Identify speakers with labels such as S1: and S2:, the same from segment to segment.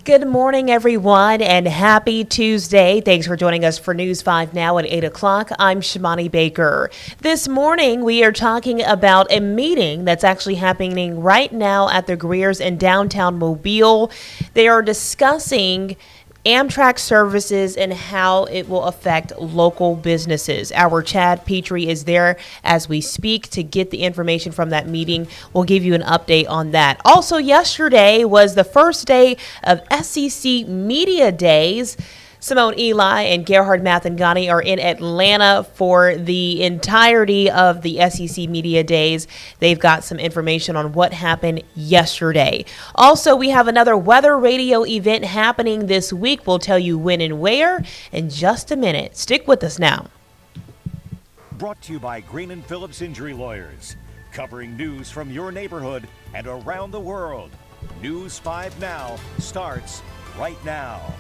S1: Good morning, everyone, and happy Tuesday. Thanks for joining us for News 5 Now at 8 o'clock. I'm Shimani Baker. This morning, we are talking about a meeting that's actually happening right now at the Greers in downtown Mobile. They are discussing Amtrak services and how it will affect local businesses. Our Chad Petrie is there as we speak to get the information from that meeting. We'll give you an update on that. Also, yesterday was the first day of SEC Media Days. Simone Eli and Gerhard Mathangani are in Atlanta for the entirety of the SEC Media Days. They've got some information on what happened yesterday. Also, we have another weather radio event happening this week. We'll tell you when and where in just a minute. Stick with us now.
S2: Brought to you by Green and Phillips Injury Lawyers, covering news from your neighborhood and around the world. News 5 Now starts right now.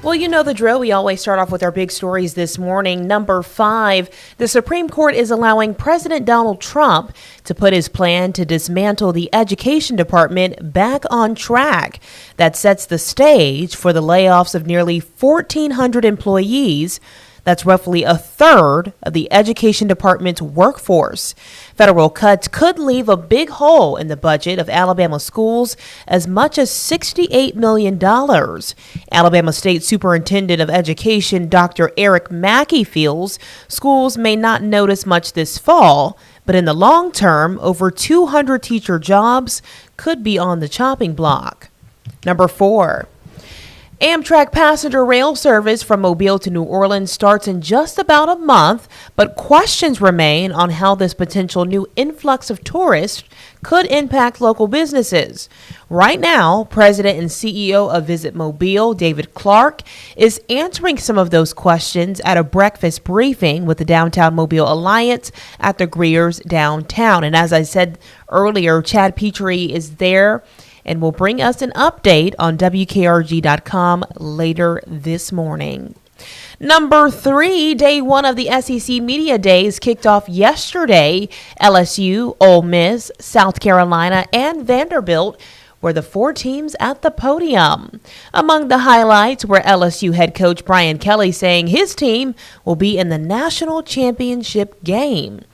S1: Well, you know the drill. We always start off with our big stories this morning. Number 5, the Supreme Court is allowing President Donald Trump to put his plan to dismantle the education department back on track. That sets the stage for the layoffs of nearly 1,400 employees. That's roughly a third of the education department's workforce. Federal cuts could leave a big hole in the budget of Alabama schools, as much as $68 million. Alabama State Superintendent of Education Dr. Eric Mackey feels schools may not notice much this fall, but in the long term, over 200 teacher jobs could be on the chopping block. Number 4. Amtrak passenger rail service from Mobile to New Orleans starts in just about a month, but questions remain on how this potential new influx of tourists could impact local businesses. Right now, President and CEO of Visit Mobile, David Clark, is answering some of those questions at a breakfast briefing with the Downtown Mobile Alliance at the Greers downtown. And as I said earlier, Chad Petrie is there and will bring us an update on WKRG.com later this morning. Number 3, day 1 of the SEC Media Days kicked off yesterday. LSU, Ole Miss, South Carolina, and Vanderbilt were the 4 teams at the podium. Among the highlights were LSU head coach Brian Kelly saying his team will be in the national championship game.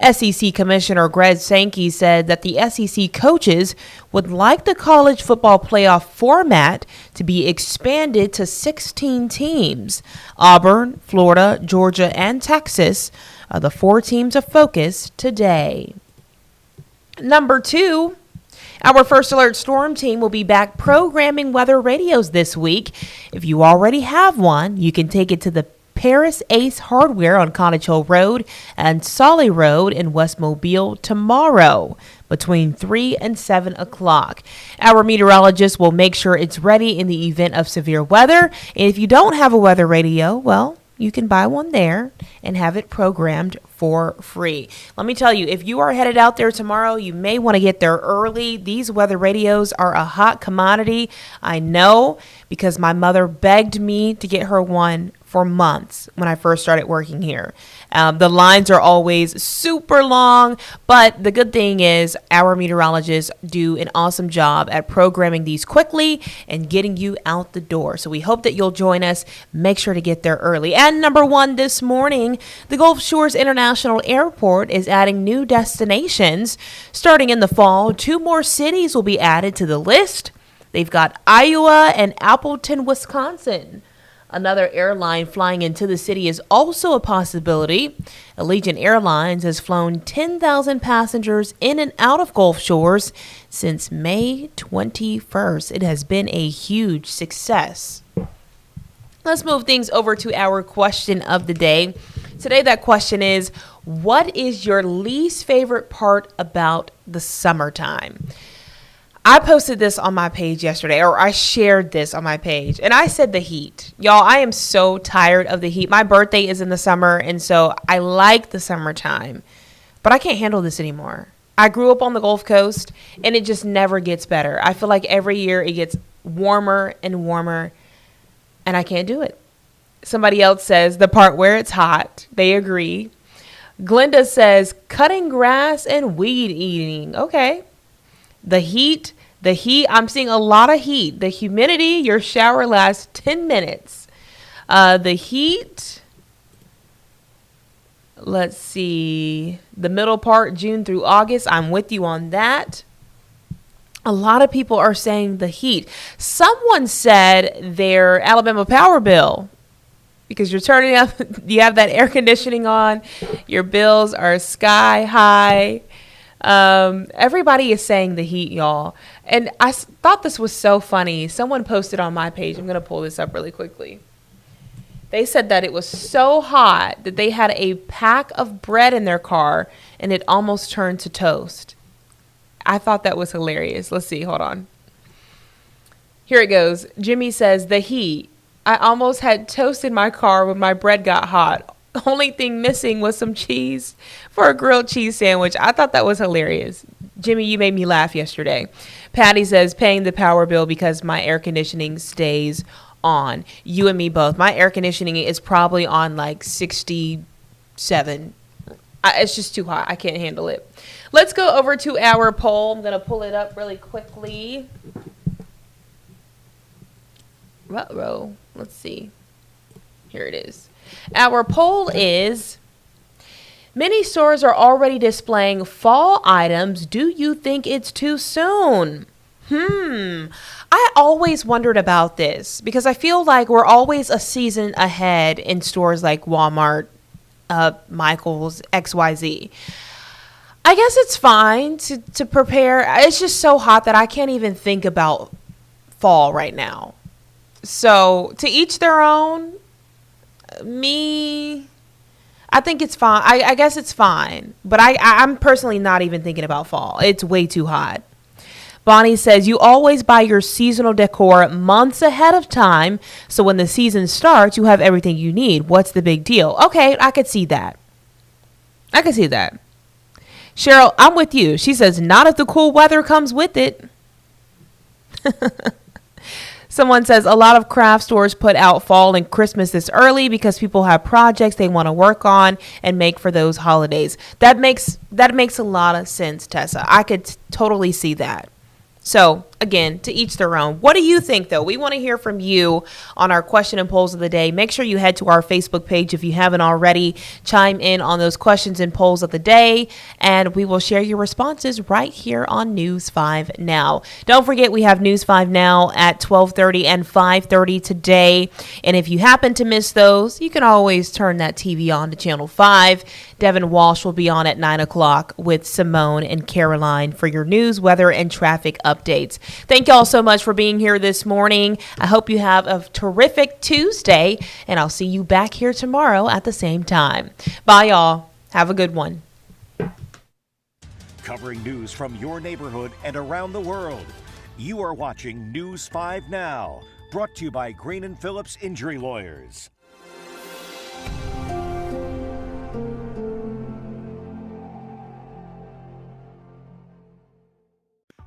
S1: SEC Commissioner Greg Sankey said that the SEC coaches would like the college football playoff format to be expanded to 16 teams. Auburn, Florida, Georgia, and Texas are the 4 teams of focus today. Number 2. Our First Alert Storm team will be back programming weather radios this week. If you already have one, you can take it to the Paris Ace Hardware on Cottage Hill Road and Solly Road in West Mobile tomorrow between 3 and 7 o'clock. Our meteorologist will make sure it's ready in the event of severe weather. And if you don't have a weather radio, well, you can buy one there and have it programmed for free. Let me tell you, if you are headed out there tomorrow, you may want to get there early. These weather radios are a hot commodity. I know, because my mother begged me to get her one for months when I first started working here. The lines are always super long, but the good thing is our meteorologists do an awesome job at programming these quickly and getting you out the door. So we hope that you'll join us. Make sure to get there early. And number 1 this morning, the Gulf Shores International Airport is adding new destinations. Starting in the fall, 2 more cities will be added to the list. They've got Iowa and Appleton, Wisconsin. Another airline flying into the city is also a possibility. Allegiant Airlines has flown 10,000 passengers in and out of Gulf Shores since May 21st. It has been a huge success. Let's move things over to our question of the day. Today, that question is, what is your least favorite part about the summertime? I posted this on my page yesterday, or I shared this on my page, and I said the heat. Y'all, I am so tired of the heat. My birthday is in the summer, and so I like the summertime, but I can't handle this anymore. I grew up on the Gulf Coast, and it just never gets better. I feel like every year it gets warmer and warmer, and I can't do it. Somebody else says the part where it's hot. They agree. Glenda says cutting grass and weed eating. Okay. The heat, The heat, I'm seeing a lot of heat. The humidity, your shower lasts 10 minutes. The heat, let's see, the middle part, June through August. I'm with you on that. A lot of people are saying the heat. Someone said their Alabama power bill, because you're turning up, you have that air conditioning on, your bills are sky high. Everybody is saying the heat, y'all. And I thought this was so funny. Someone posted on my page. I'm going to pull this up really quickly. They said that it was so hot that they had a pack of bread in their car and it almost turned to toast. I thought that was hilarious. Let's see. Hold on. Here it goes. Jimmy says, the heat. I almost had toast in my car when my bread got hot. Only thing missing was some cheese for a grilled cheese sandwich. I thought that was hilarious. Jimmy, you made me laugh yesterday. Patty says, paying the power bill because my air conditioning stays on. You and me both. My air conditioning is probably on like 67. It's just too hot. I can't handle it. Let's go over to our poll. I'm going to pull it up really quickly. Uh-oh. Let's see. Here it is. Our poll is, many stores are already displaying fall items. Do you think it's too soon? I always wondered about this because I feel like we're always a season ahead in stores like Walmart, Michael's, XYZ. I guess it's fine to prepare. It's just so hot that I can't even think about fall right now. So to each their own. Me, I think it's fine. I guess it's fine. But I'm personally not even thinking about fall. It's way too hot. Bonnie says, you always buy your seasonal decor months ahead of time. So when the season starts, you have everything you need. What's the big deal? Okay, I could see that. Cheryl, I'm with you. She says, not if the cool weather comes with it. Someone says a lot of craft stores put out fall and Christmas this early because people have projects they want to work on and make for those holidays. That makes a lot of sense, Tessa. I could totally see that. So, again, to each their own. What do you think, though? We want to hear from you on our question and polls of the day. Make sure you head to our Facebook page if you haven't already. Chime in on those questions and polls of the day, and we will share your responses right here on News 5 Now. Don't forget, we have News 5 Now at 12:30 and 5:30 today. And if you happen to miss those, you can always turn that TV on to Channel 5. Devin Walsh will be on at 9 o'clock with Simone and Caroline for your news, weather, and traffic updates. Thank y'all so much for being here this morning. I hope you have a terrific Tuesday, and I'll see you back here tomorrow at the same time. Bye, y'all. Have a good one.
S2: Covering news from your neighborhood and around the world. You are watching News 5 Now, brought to you by Green & Phillips Injury Lawyers.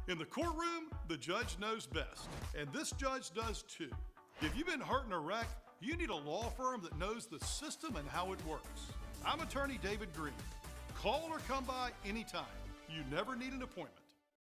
S3: In the courtroom, the judge knows best, and this judge does too. If you've been hurt in a wreck, you need a law firm that knows the system and how it works. I'm attorney David Green. Call or come by anytime. You never need an appointment.